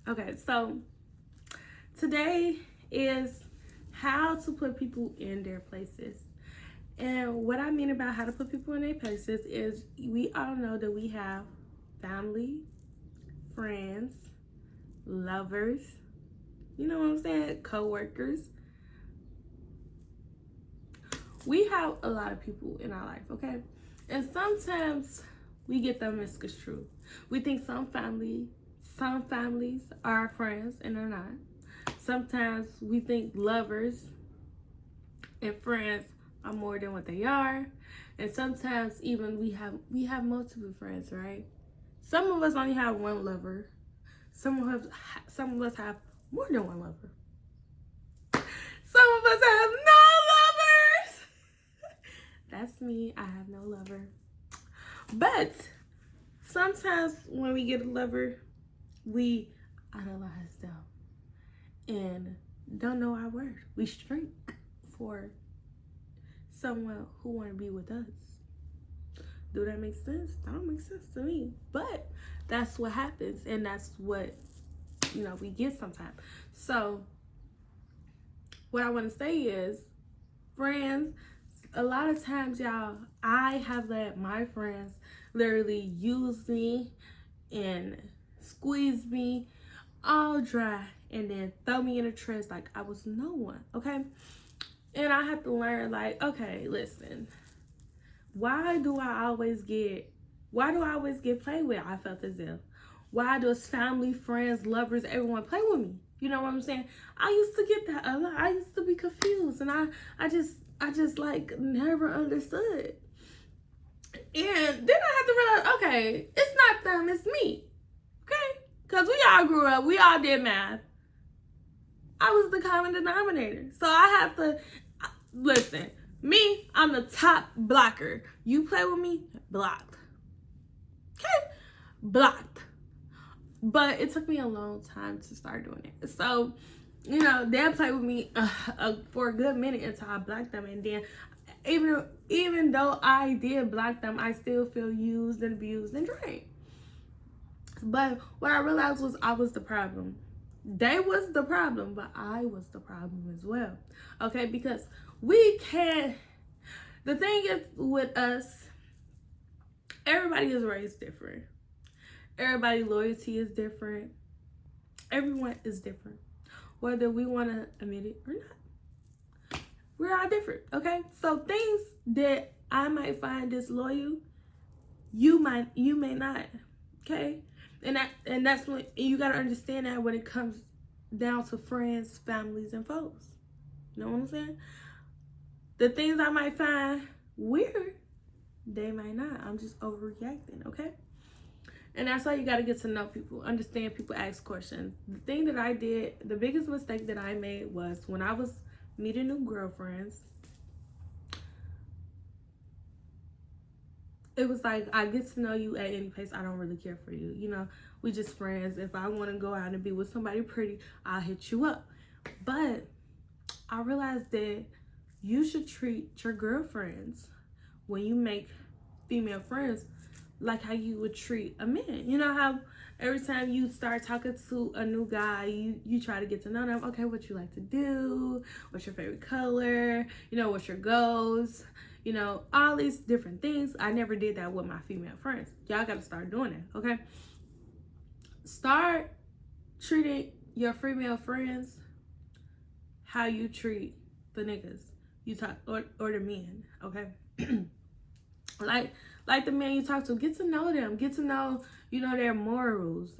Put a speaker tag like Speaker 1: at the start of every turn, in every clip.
Speaker 1: Okay, so today is how to put people in their places. And what I mean about how to put people in their places is we all know that we have family, friends, lovers, you know what I'm saying, co-workers. We have a lot of people in our life, okay? And sometimes we get them misconstrued. We think some families are our friends and they're not. Sometimes we think lovers and friends are more than what they are. And sometimes even we have multiple friends, right? Some of us only have one lover. Some of us have more than one lover. Some of us have no lovers. That's me. I have no lover. But sometimes when we get a lover, we idolize them and don't know our worth. We shrink for someone who want to be with us. Do that make sense? That don't make sense to me. But that's what happens, and that's what we get sometimes. So what I want to say is, friends, a lot of times, y'all, I have let my friends literally use me and squeeze me all dry and then throw me in a trash like I was no one, okay? And I have to learn, like, okay, listen, why do I always get played with? I felt as if, why does family, friends, lovers, everyone play with me? You know what I'm saying? I used to get that a lot. I used to be confused, and I just like never understood. And then I had to realize, okay, it's not them, it's me. Okay? Because we all grew up, we all did math. I was the common denominator. So I have to listen. Me, I'm the top blocker. You play with me, blocked. Okay? Blocked. But it took me a long time to start doing it. So, they'll play with me for a good minute until I blocked them. And then even though I did block them, I still feel used and abused and drained. But what I realized was I was the problem. They was the problem, but I was the problem as well. Okay, because we can't. The thing is with us, everybody is raised different. Everybody's loyalty is different. Everyone is different, whether we want to admit it or not. We're all different, okay? So things that I might find disloyal, you may not, okay? And that's when you gotta understand that when it comes down to friends, families, and folks. You know what I'm saying? The things I might find weird, they might not. I'm just overreacting, okay? And that's why you got to get to know people, understand people, ask questions. The thing that I did, the biggest mistake that I made was when I was meeting new girlfriends, it was like, I get to know you at any pace. I don't really care for you. We just friends. If I want to go out and be with somebody pretty, I'll hit you up. But I realized that you should treat your girlfriends when you make female friends like how you would treat a man. You know how every time you start talking to a new guy, you try to get to know them. Okay, what you like to do? What's your favorite color? What's your goals? All these different things. I never did that with my female friends. Y'all gotta start doing it, okay? Start treating your female friends how you treat the niggas you talk or the men, okay? like the men you talk to, get to know them, get to know their morals,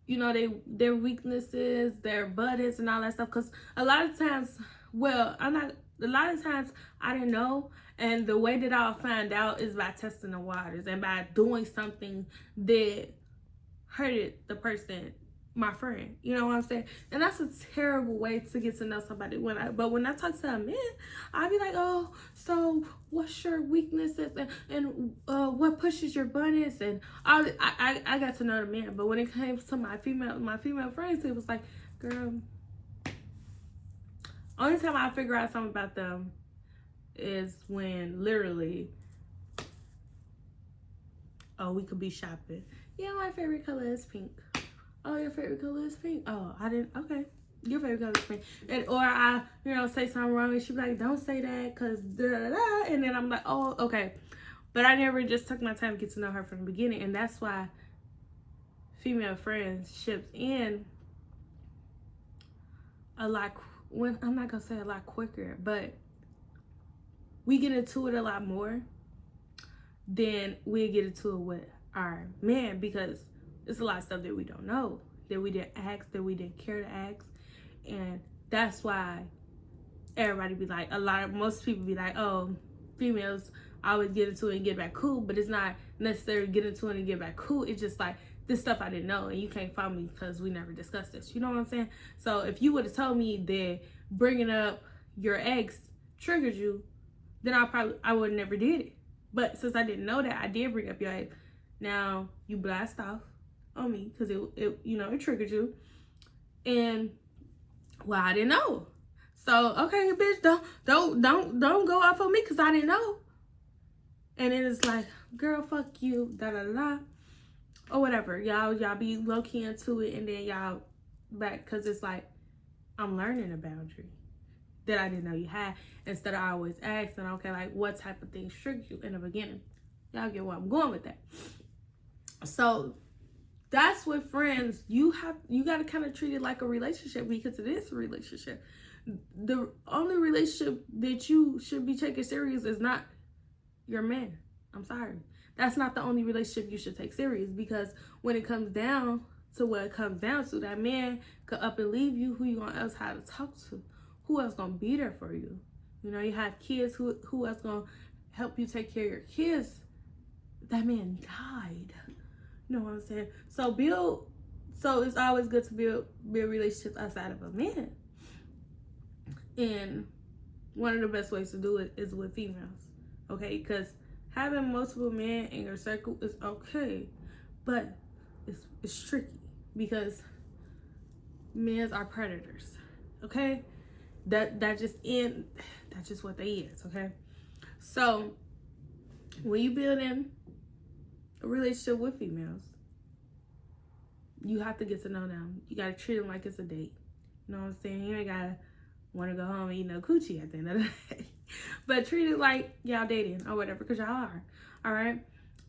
Speaker 1: their weaknesses, their buttons, and all that stuff. Because a lot of times I didn't know, and the way that I'll find out is by testing the waters and by doing something that hurted the person, my friend. You know what I'm saying? And that's a terrible way to get to know somebody. But when I talk to a man, I'll be like, oh, so what's your weaknesses and what pushes your buttons? And I got to know the man. But when it came to my female friends, it was like, girl, only time I figure out something about them is when literally, oh, we could be shopping. Yeah, my favorite color is pink. Oh, your favorite color is pink. Oh, I didn't. Okay. Your favorite color is pink. And, or I, say something wrong and she be like, don't say that because da da da. And then I'm like, oh, okay. But I never just took my time to get to know her from the beginning. And that's why female friendships end a lot, when I'm not going to say a lot quicker, but we get into it a lot more than we get into it with our man, because it's a lot of stuff that we don't know, that we didn't ask, that we didn't care to ask. And that's why everybody be like, most people be like, oh, females always get into it and get back cool, but it's not necessarily get into it and get back cool. It's just like, this stuff I didn't know, and you can't follow me because we never discussed this. You know what I'm saying? So if you would have told me that bringing up your ex triggered you, then I would have never did it. But since I didn't know that, I did bring up your ex. Now you blast off on me because it triggered you, and well, I didn't know. So okay, bitch, don't go off on me because I didn't know. And then it's like, girl, fuck you, da da da, or whatever. Y'all be low key into it, and then y'all back because it's like, I'm learning a boundary that I didn't know you had, instead of always asking, okay, like what type of things trigger you in the beginning. Y'all get where I'm going with that. So that's with friends. You got to kind of treat it like a relationship, because it is a relationship. The only relationship that you should be taking serious is not your man. I'm sorry. That's not the only relationship you should take serious, because when it comes down to what it comes down to, that man could up and leave you. Who you gonna else have to talk to? Who else gonna be there for you? You have kids. Who else gonna help you take care of your kids? That man died. You know what I'm saying? So it's always good to build relationships outside of a man. And one of the best ways to do it is with females. Okay? Because having multiple men in your circle is okay, but it's tricky, because men are predators. Okay? That's just what they is. Okay? So when you build in a relationship with females, you have to get to know them. You gotta treat them like it's a date. You know what I'm saying? You ain't gotta want to go home and eat no coochie at the end of the day, but treat it like y'all dating or whatever, because y'all are. All right.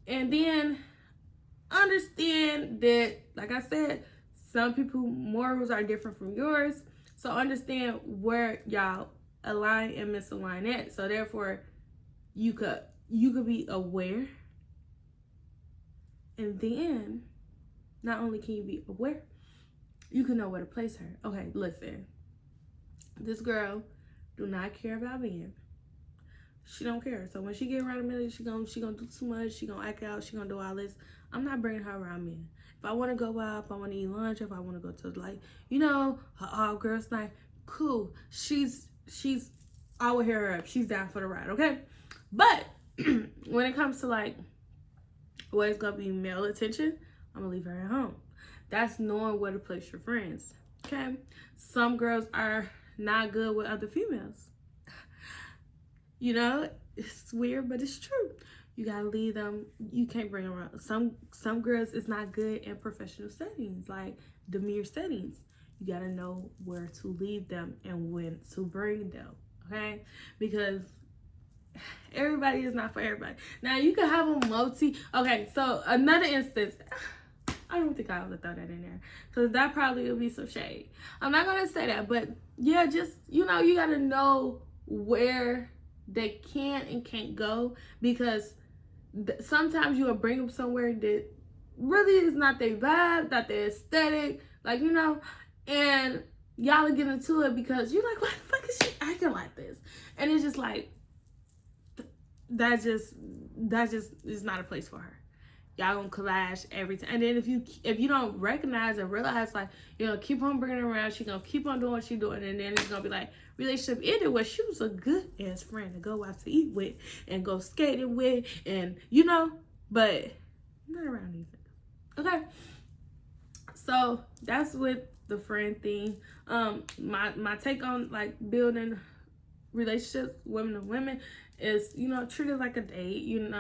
Speaker 1: And then understand that, like I said, some people's morals are different from yours. So understand where y'all align and misalign at. So therefore, you could be aware. And then, not only can you be aware, you can know where to place her. Okay, listen. This girl do not care about men. She don't care. So when she get around a man, she gonna do too much. She gonna act out. She gonna do all this. I'm not bringing her around men. If I want to go out, if I want to eat lunch, if I want to go to her all girls night, cool. She's I will hear her up. She's down for the ride. Okay, but when it comes to what is gonna be male attention, I'm gonna leave her at home. That's knowing where to place your friends. Okay, some girls are not good with other females. It's weird, but it's true. You gotta leave them. You can't bring them around. Some girls is not good in professional settings, like demure settings. You gotta know where to leave them and when to bring them. Okay, because everybody is not for everybody. Now you can have a okay, so another instance, I don't think I would throw that in there, because that probably would be some shade. I'm not gonna say that, but yeah, just you gotta know where they can and can't go, because sometimes you will bring them somewhere that really is not their vibe, not their aesthetic, and y'all get into it because you're like, why the fuck is she acting like this? And it's just like, that just is not a place for her. Y'all gonna clash every time. And then if you don't recognize and realize, keep on bringing her around, she gonna keep on doing what she doing, and then it's gonna be like, relationship ended where she was a good ass friend to go out to eat with and go skating with, and but not around these niggas. Okay, so that's with the friend thing. My take on building relationships, women to women, is treat it like a date.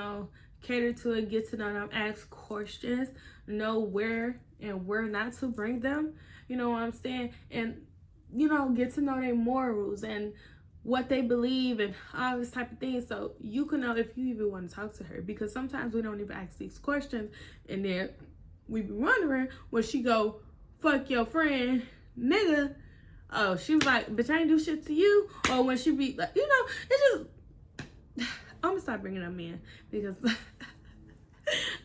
Speaker 1: Cater to it, get to know them, ask questions, know where and we're not to bring them, you know what I'm saying? And, you know, get to know their morals and what they believe and all this type of thing, so you can know if you even want to talk to her. Because sometimes we don't even ask these questions, and then we be wondering when she go, fuck your friend, nigga. Oh, she was like, bitch, I ain't do shit to you. Or when she be like, you know, it's just, I'm gonna stop bringing up men because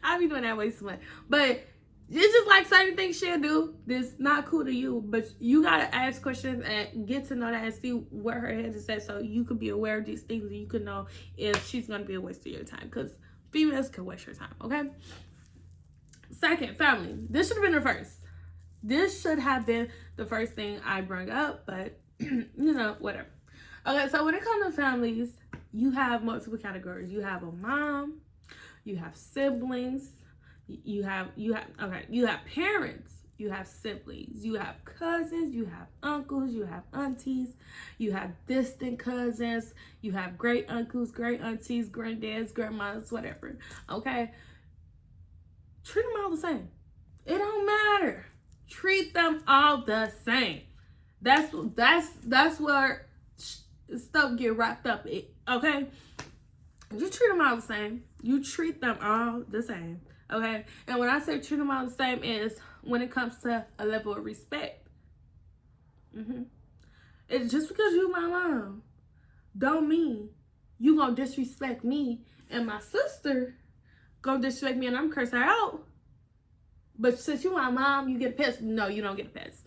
Speaker 1: I be doing that way too much. But it's just like certain things she'll do that's not cool to you, but you gotta ask questions and get to know that and see where her head is at, so you could be aware of these things and you can know if she's gonna be a waste of your time, because females can waste your time, okay? Second, family. This should have been the first. This should have been the first thing I bring up, but you know, whatever. Okay, so when it comes to families, you have multiple categories. You have a mom, you have siblings, you have parents, you have siblings, you have cousins, you have uncles, you have aunties, you have distant cousins, you have great uncles, great aunties, granddads, grandmas, whatever. Okay, treat them all the same. It don't matter. Treat them all the same. That's where stuff get wrapped up. Okay, you treat them all the same. You treat them all the same. Okay, and when I say treat them all the same is when it comes to a level of respect. It's just because you my mom don't mean you gonna disrespect me and my sister gonna disrespect me and I'm curse her out. But since you my mom, you get a pass. No, you don't get a pass.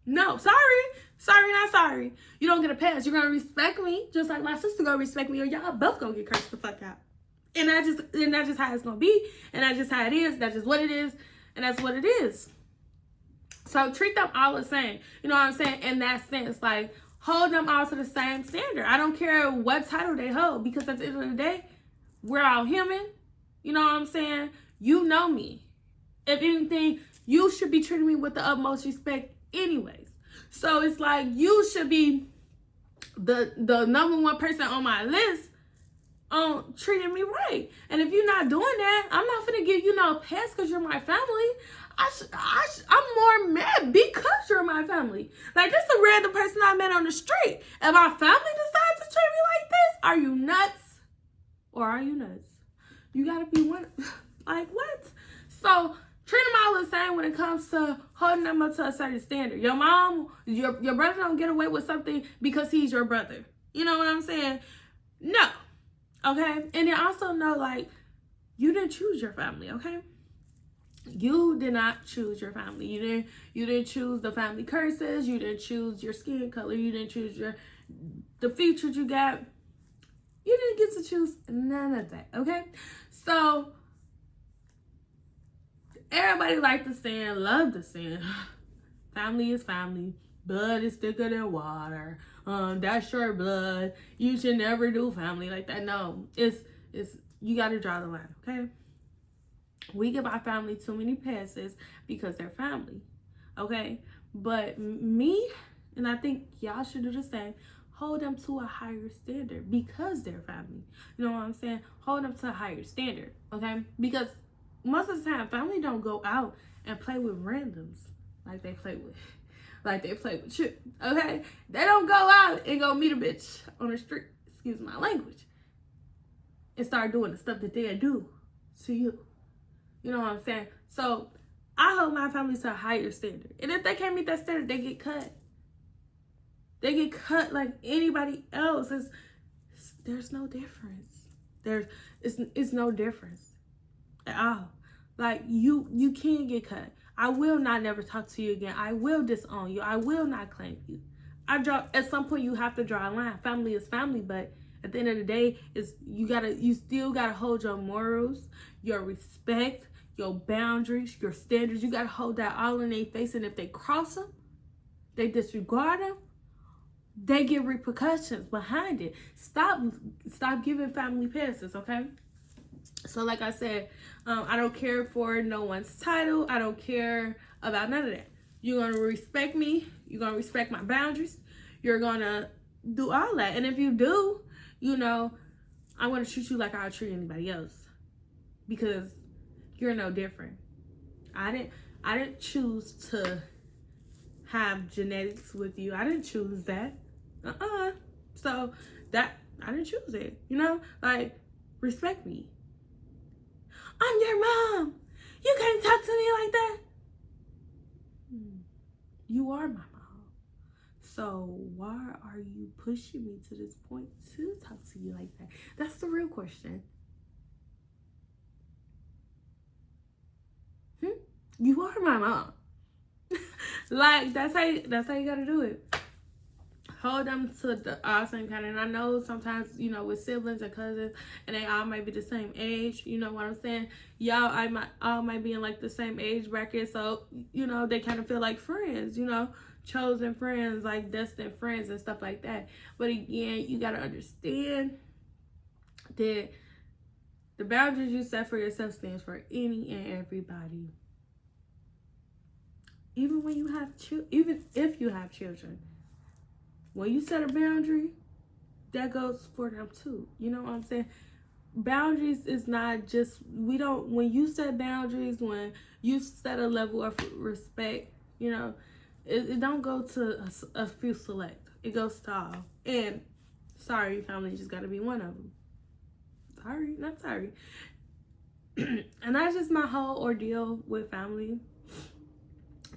Speaker 1: No, sorry, not sorry. You don't get a pass. You're gonna respect me just like my sister gonna respect me, or y'all both gonna get cursed the fuck out. And that's just how it's gonna be, and that's just how it is. That's just what it is, and that's what it is. So treat them all the same. You know what I'm saying? In that sense, like hold them all to the same standard. I don't care what title they hold, because at the end of the day, we're all human. You know what I'm saying? You know me. If anything, you should be treating me with the utmost respect anyways. So it's like you should be the number one person on my list on treating me right. And if you're not doing that, I'm not gonna give you no pass because you're my family. I'm more mad because you're my family. Like, this is a random person I met on the street, and my family decides to treat me like this. Are you nuts? Or are you nuts? You gotta be one. Like, what? So treat them all the same when it comes to holding them up to a certain standard. Your mom, your brother don't get away with something because he's your brother. You know what I'm saying? No. Okay? And then also know, like, you didn't choose your family, okay? You did not choose your family. You didn't choose the family curses. You didn't choose your skin color. You didn't choose the features you got. You didn't get to choose none of that, okay? So everybody like the saying, love the saying, family is family, blood is thicker than water. That's your blood. You should never do family like that. No, it's you got to draw the line, okay? We give our family too many passes because they're family, okay? But me, and I think y'all should do the same, hold them to a higher standard because they're family. You know what I'm saying? Hold them to a higher standard, okay? Because most of the time, family don't go out and play with randoms like they play with you, okay? They don't go out and go meet a bitch on the street, excuse my language, and start doing the stuff that they do to you. You know what I'm saying? So I hold my family to a higher standard. And if they can't meet that standard, they get cut. They get cut like anybody else. There's no difference. It's no difference at all. Like, you can't get cut. I will not never talk to you again. I will disown you. I will not claim you. At some point you have to draw a line. Family is family, but at the end of the day, you still gotta hold your morals, your respect, your boundaries, your standards. You gotta hold that all in their face. And if they cross them, they disregard them, they get repercussions behind it. Stop giving family passes, okay? So like I said, I don't care for no one's title. I don't care about none of that. You're gonna respect me. You're gonna respect my boundaries. You're gonna do all that. And if you do, you know, I'm gonna treat you like I would treat anybody else, because you're no different. I I didn't choose to have genetics with you. I didn't choose that. So that I didn't choose it. You know, like, respect me. I'm your mom. You can't talk to me like that. You are my mom. So why are you pushing me to this point to talk to you like that? That's the real question. You are my mom. Like, that's how you gotta do it. Hold them to the same kind. And I know sometimes, you know, with siblings or cousins, and they all might be the same age. You know what I'm saying? Y'all, all might be in like the same age bracket. So, you know, they kind of feel like friends. You know, chosen friends, like destined friends and stuff like that. But again, you gotta understand that the boundaries you set for yourself stands for any and everybody. Even when you have even if you have children. When you set a boundary, that goes for them too. You know what I'm saying? Boundaries is not just, when you set boundaries, when you set a level of respect, you know, it don't go to a few select. It goes to all. And sorry, family just got to be one of them. Sorry, not sorry. And that's just my whole ordeal with family.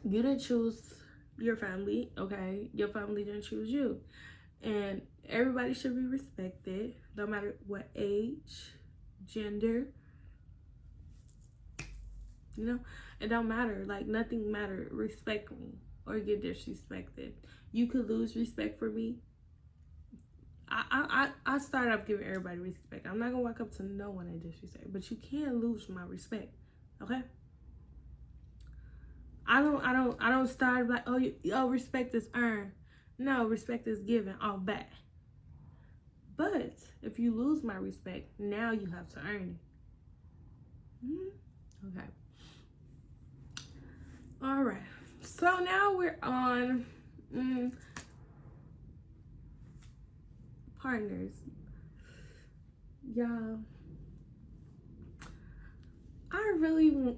Speaker 1: You didn't choose your family, okay? Your family didn't choose you. And everybody should be respected, no matter what age, gender. You know, it don't matter. Like, nothing matter. Respect me or get disrespected. You could lose respect for me. I start off giving everybody respect. I'm not gonna walk up to no one and disrespect, but you can't lose my respect, okay? I don't start like, oh, respect is earned. No, respect is given all back. But if you lose my respect, now you have to earn it. Okay. All right. So now we're on partners. Y'all, I really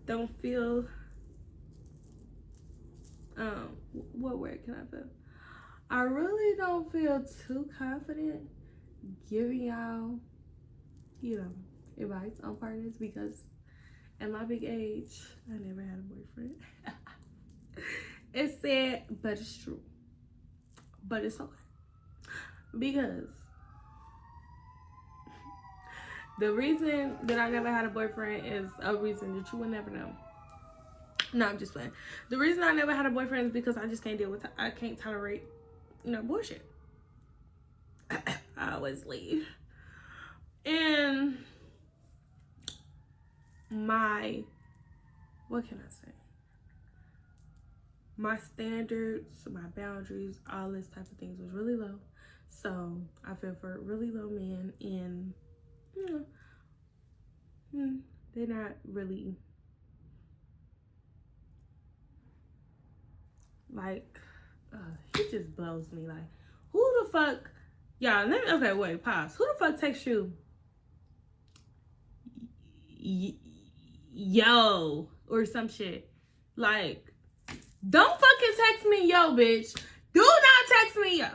Speaker 1: don't feel, what word can I put? I really don't feel too confident giving y'all, you know, advice on partners, because at my big age, I never had a boyfriend. It's sad, but it's true. But it's okay. Because the reason that I never had a boyfriend is a reason that you will never know. No, I'm just playing. The reason I never had a boyfriend is because I just can't deal with I can't tolerate, you know, bullshit. I always leave. And what can I say? My standards, my boundaries, all this type of things was really low. So I fell for a really low man, and you know, they're not really like, he just blows me. Like, who the fuck, y'all, okay, wait, pause. Who the fuck texts you, yo, or some shit? Like, don't fucking text me, yo, bitch. Do not text me, yo.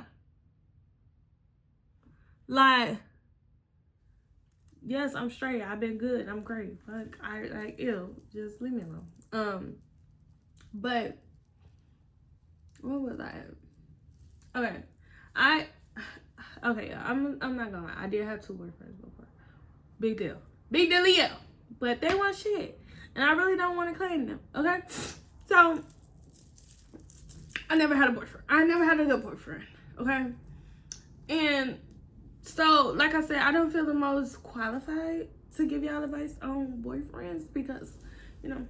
Speaker 1: Like, yes, I'm straight. I've been good. I'm great. Fuck, I like, ew. Just leave me alone. But what was I? Okay, I'm not gonna lie. I did have 2 boyfriends before. Big dealio. But they want shit, and I really don't want to claim them. Okay, so I never had a boyfriend. I never had a good boyfriend. Okay, and so, like I said, I don't feel the most qualified to give y'all advice on boyfriends, because, you know,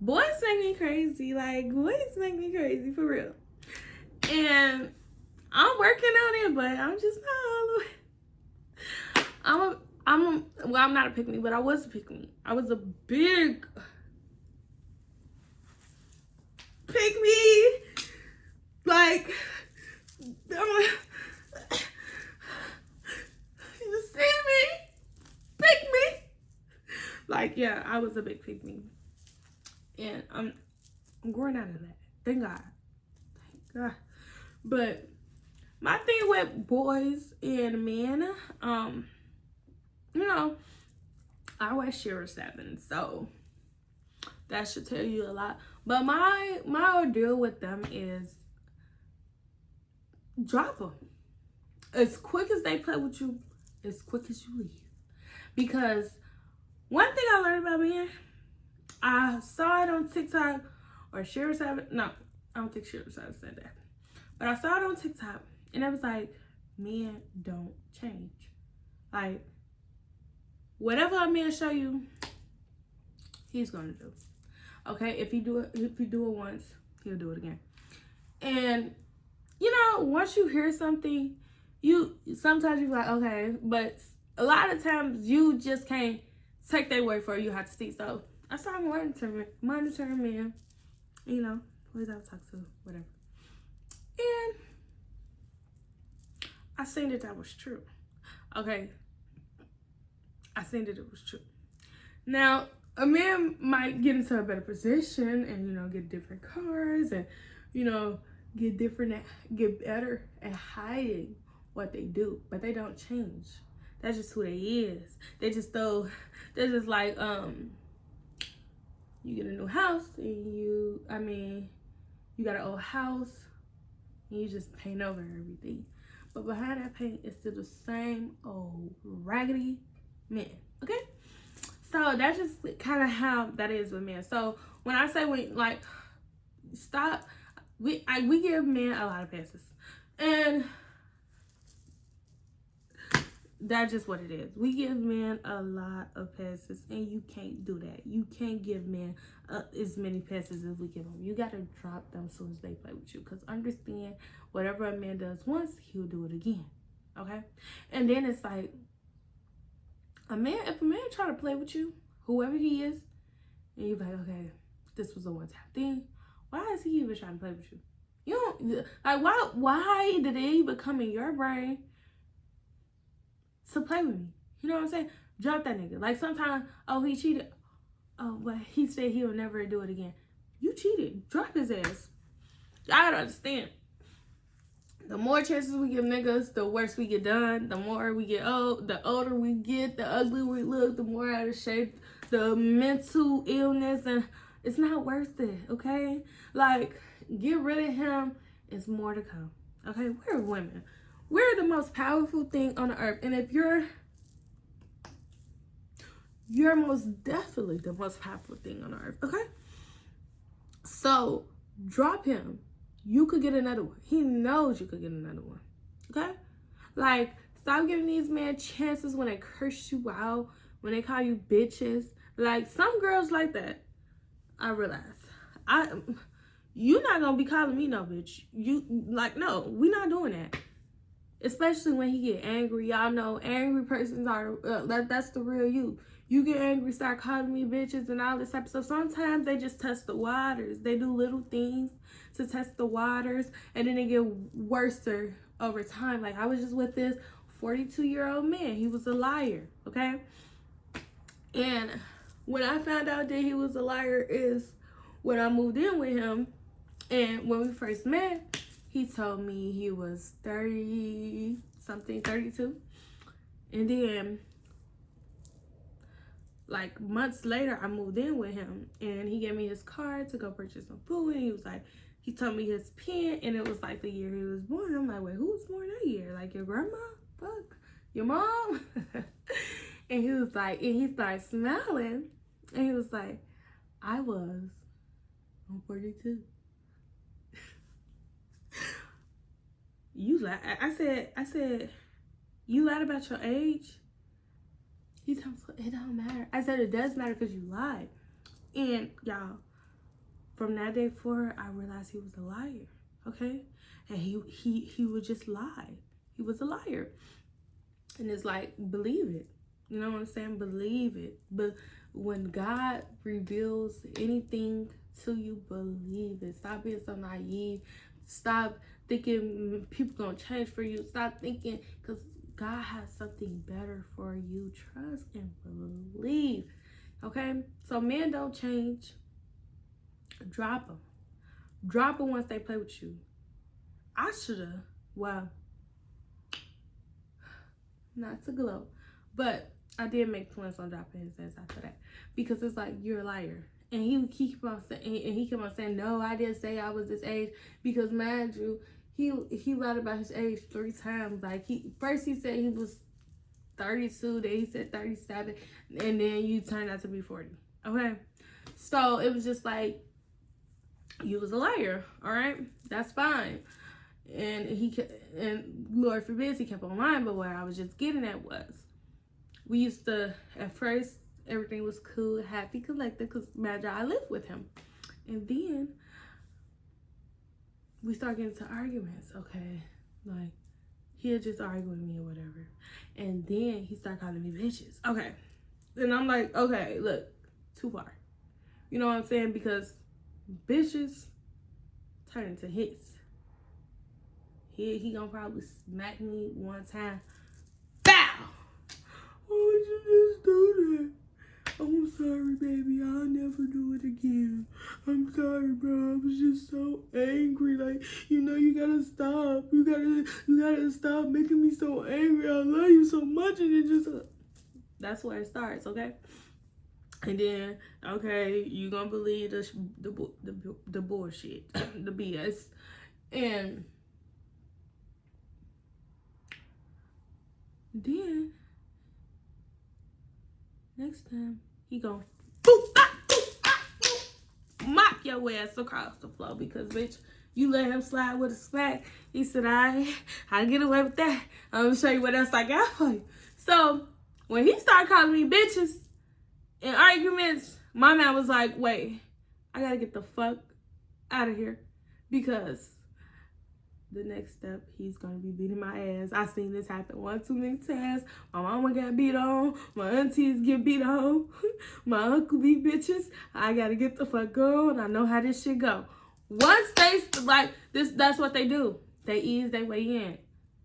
Speaker 1: boys make me crazy. Like, boys make me crazy, for real. And I'm working on it, but I'm just not all the way. I'm not a pick-me, but I was a pick-me. I was a big pick-me. Like, you see me? Like, yeah, I was a big pick me. And I'm growing out of that. Thank God. Thank God. But my thing with boys and men, you know, I wear Shearer 7, so that should tell you a lot. But my ordeal with them is drop them. As quick as they play with you, as quick as you leave. Because one thing I learned about men, I saw it on TikTok, or Shearer 7. No, I don't think Shearer 7 said that. But I saw it on TikTok, and it was like, men don't change. Like, whatever a man show you, he's gonna do. Okay, if you do it once, he'll do it again. And you know, once you hear something, sometimes you're like, okay, but a lot of times you just can't take their word for it. You have to see. So I started monitoring men, you know, boys I would talk to, whatever. And I seen that was true. Okay, I seen that it was true. Now, a man might get into a better position and, you know, get different cars and, you know, get better at hiding what they do, but they don't change. That's just who they is. They're just like, you get a new house and you got an old house and you just paint over everything. But behind that paint is still the same old raggedy man, okay? So that's just kind of how that is with men. So when I say stop, we give men a lot of passes, and that's just what it is. We give men a lot of passes, and you can't do that. You can't give men as many passes as we give them. You gotta drop them as soon as they play with you. Cause understand, whatever a man does once, he'll do it again. Okay, and then it's like, if a man try to play with you, whoever he is, and you're like, okay, this was a one-time thing, why is he even trying to play with you? You don't, like, why did it even come in your brain to play with me? You know what I'm saying? Drop that nigga. Like, sometimes, oh, he cheated. Oh, but he said he'll never do it again. You cheated. Drop his ass. I gotta understand. The more chances we give niggas, the worse we get done. The more we get old, the older we get, the uglier we look, the more out of shape, the mental illness, and it's not worth it, okay? Like, get rid of him, it's more to come, okay? We're women. We're the most powerful thing on the earth, and if you're most definitely the most powerful thing on the earth, okay? So, drop him. You could get another one. He knows you could get another one. Okay? Like, stop giving these men chances when they curse you out, when they call you bitches. Like, some girls like that. I realize. You're not gonna be calling me no bitch. No, we not doing that. Especially when he get angry. Y'all know angry persons are, that's the real you. You get angry, start calling me bitches and all this type of stuff. Sometimes they just test the waters. They do little things to test the waters, and then they get worse over time. Like, I was just with this 42-year-old man. He was a liar, okay? And when I found out that he was a liar is when I moved in with him. And when we first met, he told me he was 30-something, 32. And then, like, months later, I moved in with him. And he gave me his card to go purchase some food. And he told me his pen. And it was, like, the year he was born. I'm like, wait, who was born that year? Like, your grandma? Fuck. Your mom? And he was like, and he started smiling. And he was like, I'm 42. You lied. I said, you lied about your age? He told me, it don't matter. I said, it does matter because you lied. And y'all, from that day forward, I realized he was a liar. Okay? And he would just lie. He was a liar. And it's like, believe it. You know what I'm saying? Believe it. But when God reveals anything to you, believe it. Stop being so naive. Stop thinking people gonna change for you. Stop thinking, because God has something better for you. Trust and believe. Okay? So men don't change. Drop them. Drop them once they play with you. I should've, well, not to glow, but I did make plans on dropping his ass after that, because it's like, you're a liar. And he kept on saying, no, I didn't say I was this age, because mind you, he lied about his age 3 times. Like, first he said he was 32, then he said 37, and then you turned out to be 40. Okay, so it was just like, you was a liar. All right, that's fine. And Lord forbid he kept on lying. But what I was just getting at was, we used to, at first everything was cool, happy, collected, because imagine I lived with him, and then we started getting into arguments. Okay, like, he'll just argue with me or whatever, and then he started calling me bitches. Okay, and I'm like, okay, look, too far. You know what I'm saying? Because bitches turn into hits. He gonna probably smack me one time. Bow! Why would you just do that? I'm sorry, baby. I'll never do it again. I'm sorry, bro. I was just so angry. Like, you know, you gotta stop. You gotta stop making me so angry. I love you so much. And it just, that's where it starts, okay? And then, okay, you gonna believe the bullshit, the BS. And then, next time, he gon' mop your ass across the floor, because, bitch, you let him slide with a smack. He said, I get away with that. I'm gonna show you what else I got for you. So, when he started calling me bitches in arguments, my man was like, wait, I gotta get the fuck out of here, because the next step, he's gonna be beating my ass. I seen this happen one too many times. My mama got beat on. My aunties get beat on. My uncle be bitches. I gotta get the fuck on. I know how this shit go. Once they, like, this, that's what they do. They ease their way in.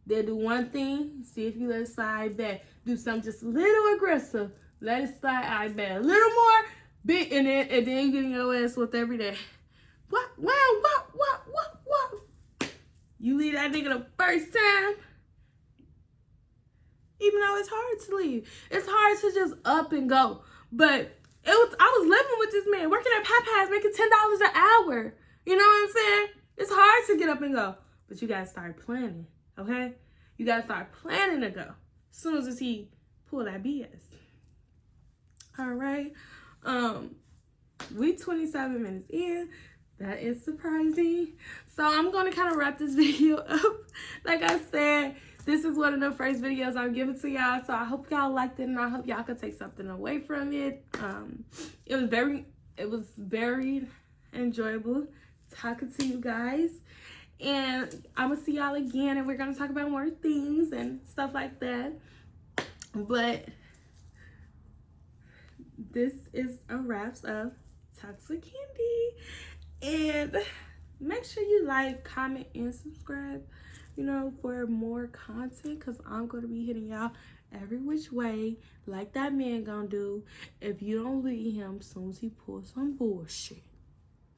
Speaker 1: They'll do one thing, see if you let it slide back. Do something just a little aggressive. Let it slide back. A little more, big, and then you getting your ass whooped every day. What? You leave that nigga the first time, even though it's hard to leave. It's hard to just up and go. But I was living with this man, working at Popeyes, making $10 an hour. You know what I'm saying? It's hard to get up and go. But you gotta start planning, okay? You gotta start planning to go. As soon as he pull that BS. All right. We 27 minutes in. That is surprising. So I'm going to kind of wrap this video up. Like I said, this is one of the first videos I'm giving to y'all. So I hope y'all liked it, and I hope y'all could take something away from it. It was very enjoyable talking to you guys. And I'm going to see y'all again, and we're going to talk about more things and stuff like that. But this is a wrap of Toxic Candy. And make sure you like, comment, and subscribe, you know, for more content, because I'm going to be hitting y'all every which way, like that man gonna do if you don't leave him as soon as he pulls some bullshit.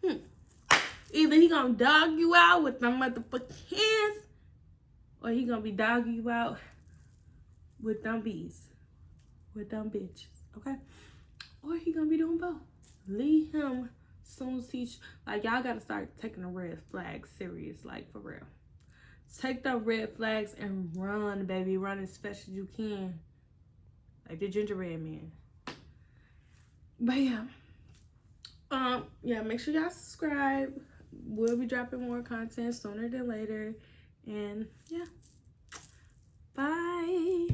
Speaker 1: Either he gonna dog you out with them motherfucking hands, or he gonna be dogging you out with them bees, with them bitches, okay? Or he gonna be doing both. Leave him soon as he, like, y'all gotta start taking the red flags serious, like, for real. Take the red flags and run, baby. Run as fast as you can, like the gingerbread man. But yeah, make sure y'all subscribe. We'll be dropping more content sooner than later. And yeah, bye.